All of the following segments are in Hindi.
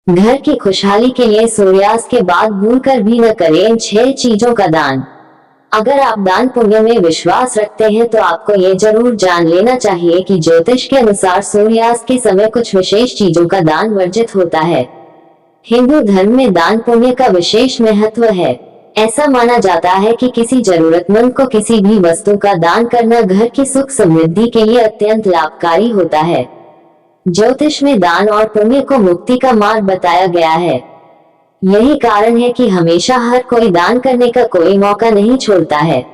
घर की खुशहाली के लिए सूर्यास्त के बाद भूलकर भी न करें इन 6 चीजों का दान। अगर आप दान पुण्य में विश्वास रखते हैं तो आपको ये जरूर जान लेना चाहिए कि ज्योतिष के अनुसार सूर्यास्त के समय कुछ विशेष चीजों का दान वर्जित होता है। हिंदू धर्म में दान पुण्य का विशेष महत्व है। ऐसा माना जाता है कि किसी जरूरतमंद को किसी भी वस्तु का दान करना घर की सुख समृद्धि के लिए अत्यंत लाभकारी होता है। ज्योतिष में दान और पुण्य को मुक्ति का मार्ग बताया गया है। यही कारण है कि हमेशा हर कोई दान करने का कोई मौका नहीं छोड़ता है।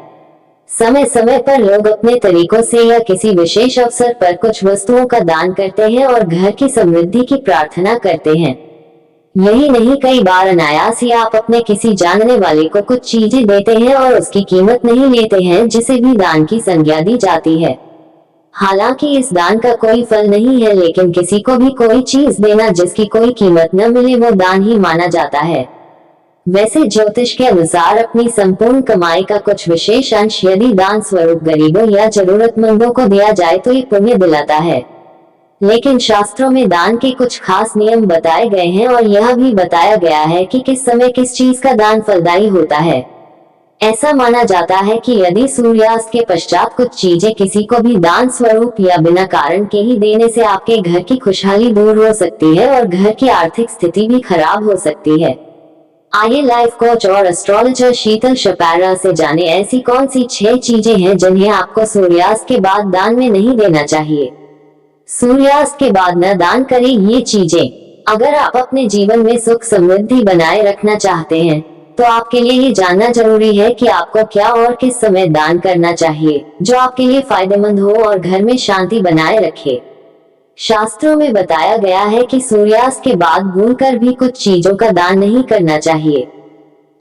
समय समय पर लोग अपने तरीकों से या किसी विशेष अवसर पर कुछ वस्तुओं का दान करते हैं और घर की समृद्धि की प्रार्थना करते हैं। यही नहीं, कई बार अनायास ही आप अपने किसी जानने वाले को कुछ चीजें देते हैं और उसकी कीमत नहीं लेते हैं, जिसे भी दान की संज्ञा दी जाती है। हालांकि इस दान का कोई फल नहीं है, लेकिन किसी को भी कोई चीज देना जिसकी कोई कीमत न मिले वो दान ही माना जाता है। वैसे ज्योतिष के अनुसार अपनी संपूर्ण कमाई का कुछ विशेष अंश यदि दान स्वरूप गरीबों या जरूरतमंदों को दिया जाए तो ये पुण्य दिलाता है। लेकिन शास्त्रों में दान के कुछ खास नियम बताए गए हैं और यह भी बताया गया है कि किस समय किस चीज का दान फलदायी होता है। ऐसा माना जाता है कि यदि सूर्यास्त के पश्चात कुछ चीजें किसी को भी दान स्वरूप या बिना कारण के ही देने से आपके घर की खुशहाली दूर हो सकती है और घर की आर्थिक स्थिति भी खराब हो सकती है। आइए लाइफ कोच और एस्ट्रोलॉजर शीतल शपारा से जाने ऐसी कौन सी 6 चीजें हैं जिन्हें आपको सूर्यास्त के बाद दान में नहीं देना चाहिए। सूर्यास्त के बाद न दान करें ये चीजें। अगर आप अपने जीवन में सुख समृद्धि बनाए रखना चाहते हैं तो आपके लिए ये जानना जरूरी है कि आपको क्या और किस समय दान करना चाहिए जो आपके लिए फायदेमंद हो और घर में शांति बनाए रखे। शास्त्रों में बताया गया है कि सूर्यास्त के बाद भूलकर भी कुछ चीजों का दान नहीं करना चाहिए।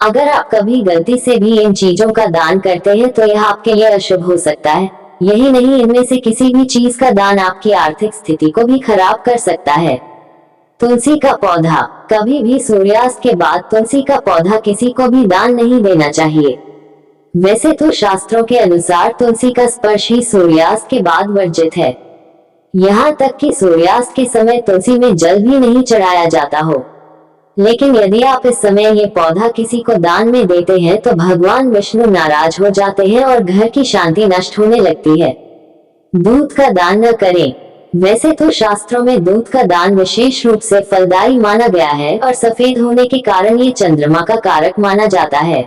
अगर आप कभी गलती से भी इन चीजों का दान करते हैं तो यह आपके लिए अशुभ हो सकता है। यही नहीं, इनमें से किसी भी चीज का दान आपकी आर्थिक स्थिति को भी खराब कर सकता है। तुलसी का पौधा। कभी भी सूर्यास्त के बाद तुलसी का पौधा किसी को भी दान नहीं देना चाहिए। वैसे तो शास्त्रों के अनुसार तुलसी का स्पर्श ही सूर्यास्त के बाद वर्जित है। यहाँ तक कि सूर्यास्त के समय तुलसी में जल भी नहीं चढ़ाया जाता हो। लेकिन यदि आप इस समय ये पौधा किसी को दान में देते हैं तो भगवान विष्णु नाराज हो जाते हैं और घर की शांति नष्ट होने लगती है। दूध का दान न करें। वैसे तो शास्त्रों में दूध का दान विशेष रूप से फलदायी माना गया है और सफेद होने के कारण ये चंद्रमा का कारक माना जाता है।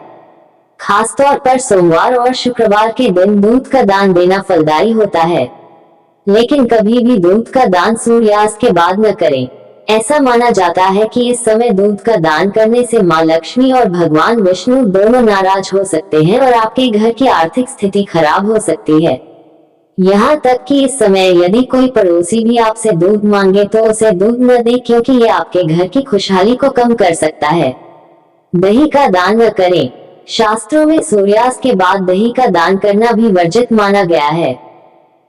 खासतौर पर सोमवार और शुक्रवार के दिन दूध का दान देना फलदायी होता है। लेकिन कभी भी दूध का दान सूर्यास्त के बाद न करें। ऐसा माना जाता है कि इस समय दूध का दान करने से मां लक्ष्मी और भगवान विष्णु दोनों नाराज हो सकते हैं और आपके घर की आर्थिक स्थिति खराब हो सकती है। यहाँ तक कि इस समय यदि कोई पड़ोसी भी आपसे दूध मांगे तो उसे दूध न दे, क्योंकि ये आपके घर की खुशहाली को कम कर सकता है। दही का दान न करें। शास्त्रों में सूर्यास्त के बाद दही का दान करना भी वर्जित माना गया है।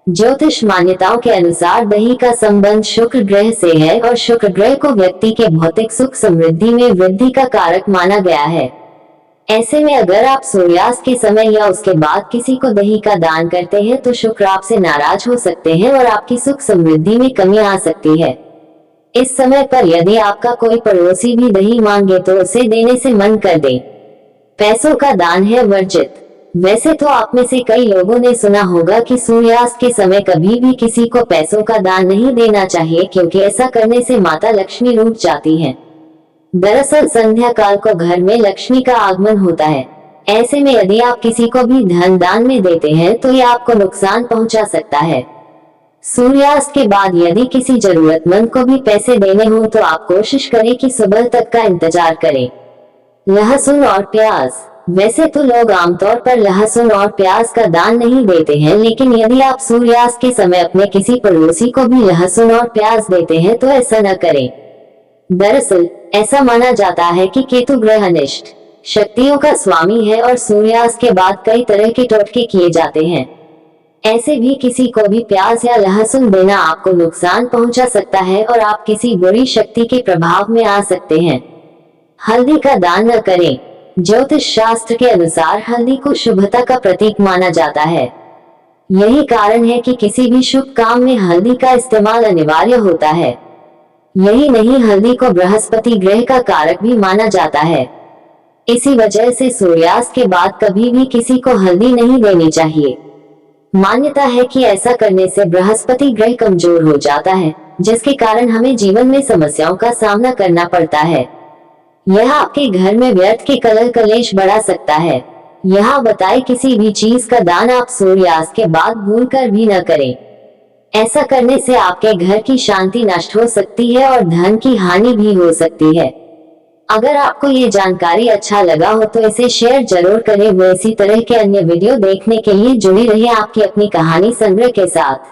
ज्योतिष मान्यताओं के अनुसार दही का संबंध शुक्र ग्रह से है और शुक्र ग्रह को व्यक्ति के भौतिक सुख समृद्धि में वृद्धि का कारक माना गया है। ऐसे में अगर आप सूर्यास्त के समय या उसके बाद किसी को दही का दान करते हैं तो शुक्र आपसे नाराज हो सकते हैं और आपकी सुख समृद्धि में कमी आ सकती है। इस समय पर यदि आपका कोई पड़ोसी भी दही मांगे तो उसे देने से मन कर दें। पैसों का दान है वर्जित। वैसे तो आप में से कई लोगों ने सुना होगा कि सूर्यास्त के समय कभी भी किसी को पैसों का दान नहीं देना चाहिए, क्योंकि ऐसा करने से माता लक्ष्मी रूठ जाती हैं। दरअसल संध्या काल को घर में लक्ष्मी का आगमन होता है। ऐसे में यदि आप किसी को भी धन दान में देते हैं तो यह आपको नुकसान पहुंचा सकता है। सूर्यास्त के बाद यदि किसी जरूरतमंद को भी पैसे देने हो तो आप कोशिश करें कि सुबह तक का इंतजार करें। लहसुन और प्याज। वैसे तो लोग आमतौर पर लहसुन और प्याज का दान नहीं देते हैं, लेकिन यदि आप सूर्यास्त के समय अपने किसी पड़ोसी को भी लहसुन और प्याज देते हैं तो ऐसा न करें। दरअसल ऐसा माना जाता है कि केतु ग्रह अनिष्ट शक्तियों का स्वामी है और सूर्यास्त के बाद कई तरह के टोटके किए जाते हैं। ऐसे भी किसी को भी प्याज या लहसुन देना आपको नुकसान पहुंचा सकता है और आप किसी बुरी शक्ति के प्रभाव में आ सकते हैं। हल्दी का दान न करें। ज्योतिष शास्त्र के अनुसार हल्दी को शुभता का प्रतीक माना जाता है। यही कारण है कि किसी भी शुभ काम में हल्दी का इस्तेमाल अनिवार्य होता है। यही नहीं, हल्दी को बृहस्पति ग्रह का कारक भी माना जाता है। इसी वजह से सूर्यास्त के बाद कभी भी किसी को हल्दी नहीं देनी चाहिए। मान्यता है कि ऐसा करने से बृहस्पति ग्रह कमजोर हो जाता है, जिसके कारण हमें जीवन में समस्याओं का सामना करना पड़ता है। यह आपके घर में व्यर्थ के कलह कलेश बढ़ा सकता है। यहाँ बताए किसी भी चीज का दान आप सूर्यास्त के बाद भूलकर भी न करें। ऐसा करने से आपके घर की शांति नष्ट हो सकती है और धन की हानि भी हो सकती है। अगर आपको ये जानकारी अच्छा लगा हो तो इसे शेयर जरूर करें। वो इसी तरह के अन्य वीडियो देखने के लिए जुड़े रहिए आपकी अपनी कहानी संग्रह के साथ।